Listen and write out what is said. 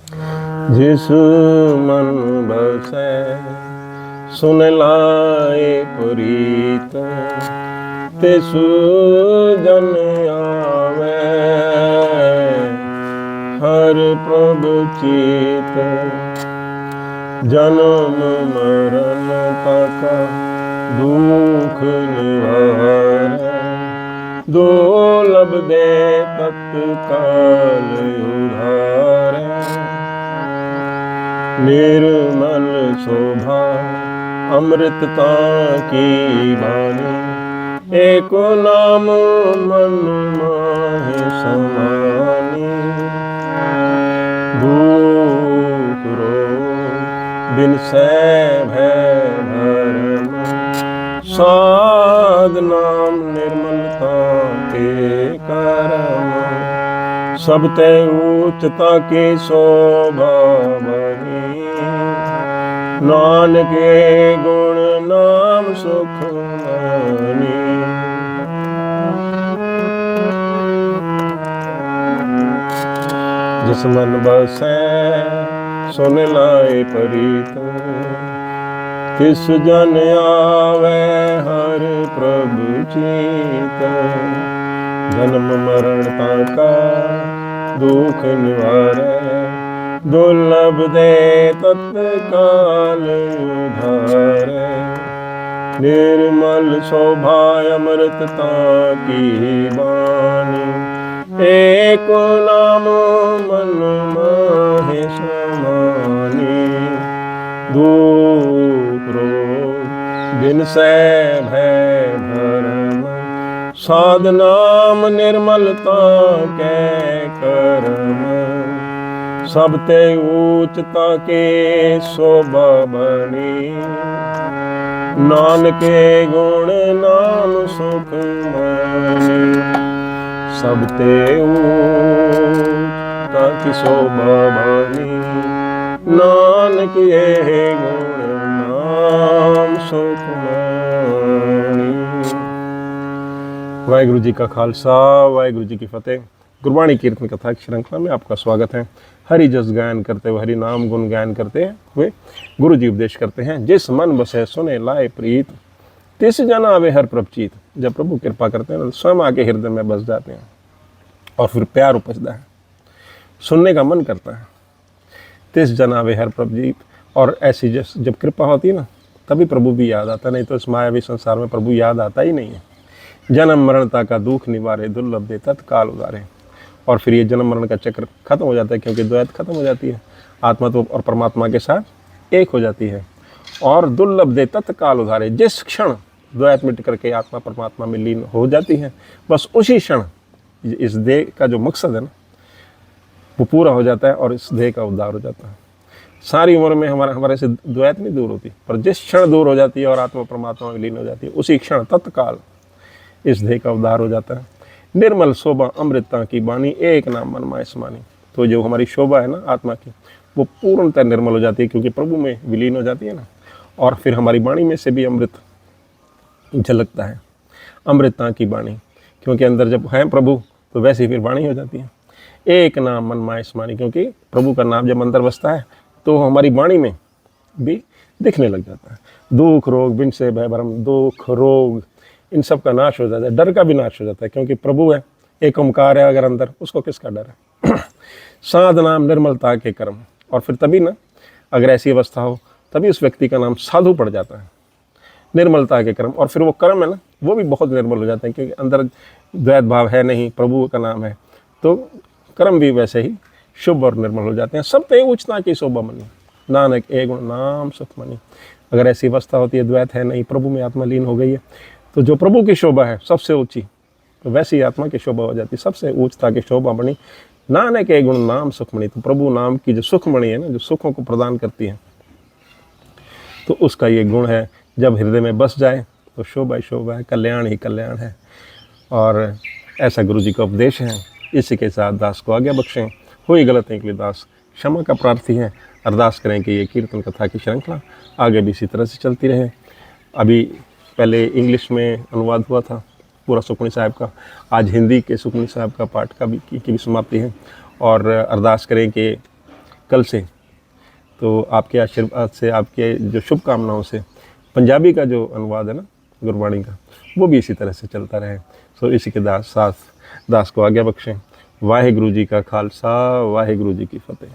जिस मन बसै सुन लाए प्रीत, तिसु जन आवे हर प्रभु चीत। जन्म मरण का दुख निवारै, दुर्लभ दे तत्काल उधारै। निर्मल शोभा अमृतता की वाणी, एक नाम मन माहे समानी। दुख रोग बिन सै भय भरम, साध नाम निर्मलता के करम। सब ते उच्चता की शोभा बनी, नानक के गुण नाम सुख मनी। जिस मन बसै सुन लाए प्रीत, तिस जन आवे हर प्रभु चीत। जन्म मरण का दुख निवारै, दुर्लभ दे तत्काल उधारै। निर्मल शोभा अमृतता की वाणी, एक नाम मन माहे समानी। दुख रोग बिन सै भय भरम, साध नाम निर्मलता कै करम। सब ते उच्चता के शोभा बनी, नानक के गुण नाम सुख मनी। सब ते उच्चता की शोभा बनी, नानक ये गुण नाम सुख मनी। वाहिगुरु जी का खालसा, वाहिगुरु जी की फतेह। गुरबाणी कीर्तन कथा की श्रृंखला में आपका स्वागत है। हरि जस गायन करते हुए, हरि नाम गुण गायन करते हुए गुरु जी उपदेश करते हैं। जिस मन बसे सुने लाए प्रीत, तिस जन आवे हर प्रभु चीत। जब प्रभु कृपा करते हैं तो स्वयं आके हृदय में बस जाते हैं और फिर प्यार उपजता है, सुनने का मन करता है। तिस जन आवे हर प्रभु चीत। और ऐसी जब कृपा होती है ना, तभी प्रभु भी याद आता, नहीं तो इस मायावी संसार में प्रभु याद आता ही नहीं है। जन्म मरणता का दुख निवारे, दुर्लभ दे तत्काल उधारे। और फिर ये जन्म मरण का चक्र खत्म हो जाता है, क्योंकि द्वैत खत्म हो जाती है। आत्मा तो और परमात्मा के साथ एक हो जाती है। और दुर्लभ दे तत्काल उधारे, जिस क्षण द्वैत मिट करके आत्मा परमात्मा में लीन हो जाती है, बस उसी क्षण इस देह का जो मकसद है ना, वो पूरा हो जाता है और इस देह का उद्धार हो जाता है। सारी उम्र में हमारे से द्वैत नहीं दूर होती, पर जिस क्षण दूर हो जाती है और आत्मा परमात्मा में लीन हो जाती है, उसी क्षण तत्काल इस देह का उद्धार हो जाता है। निर्मल शोभा अमृतता की वाणी, एक नाम मन माहे समानी। तो जो हमारी शोभा है ना आत्मा की, वो पूर्णतः निर्मल हो जाती है, क्योंकि प्रभु में विलीन हो जाती है ना। और फिर हमारी वाणी में से भी अमृत झलकता है, अमृतता की वाणी। क्योंकि अंदर जब है प्रभु, तो वैसे ही फिर वाणी हो जाती है। एक नाम मन माहे समानी, क्योंकि प्रभु का नाम जब अंदर बसता है तो हमारी वाणी में भी दिखने लग जाता है। दुख रोग बिन से भय भरम, दुख रोग इन सब का नाश हो जाता है, डर का भी नाश हो जाता है, क्योंकि प्रभु है, एक ओंकार है अगर अंदर, उसको किसका डर है। साध नाम निर्मलता के कर्म। और फिर तभी ना, अगर ऐसी अवस्था हो, तभी उस व्यक्ति का नाम साधु पड़ जाता है, निर्मलता के कर्म। और फिर वो कर्म है ना, वो भी बहुत निर्मल हो जाते हैं, क्योंकि अंदर द्वैत भाव है नहीं, प्रभु का नाम है, तो कर्म भी वैसे ही शुभ और निर्मल हो जाते हैं। सब ते उच्चता की शोभा मनी, नानक एक गुण नाम सुख मनी। अगर ऐसी अवस्था होती है, द्वैत है नहीं, प्रभु में आत्मा लीन हो गई है, तो जो प्रभु की शोभा है सबसे ऊंची, तो वैसी ही आत्मा की शोभा हो जाती है, सबसे उच्चता की शोभा बनी। नानक एक गुण नाम सुखमणि। तो प्रभु नाम की जो सुखमणि है ना, जो सुखों को प्रदान करती है, तो उसका ये गुण है, जब हृदय में बस जाए तो शोभा ही शोभा है, कल्याण ही कल्याण है। और ऐसा गुरु जी का उपदेश है। इसी के साथ दास को आज्ञा बख्शें। हुई गलतियों के लिए दास क्षमा का प्रार्थी है। अरदास करें कि ये कीर्तन कथा की श्रृंखला आगे भी इसी तरह से चलती रहे। अभी पहले इंग्लिश में अनुवाद हुआ था पूरा सुखमणि साहब का, आज हिंदी के सुखमणि साहब का पाठ का भी की भी समाप्ति है। और अरदास करें कि कल से तो आपके आशीर्वाद से, आपके जो शुभकामनाओं से पंजाबी का जो अनुवाद है ना गुरबाणी का, वो भी इसी तरह से चलता रहे। सो इसी के दास को आज्ञा बख्शें। वाहिगुरु जी का खालसा, वाहिगुरु जी की फतेह।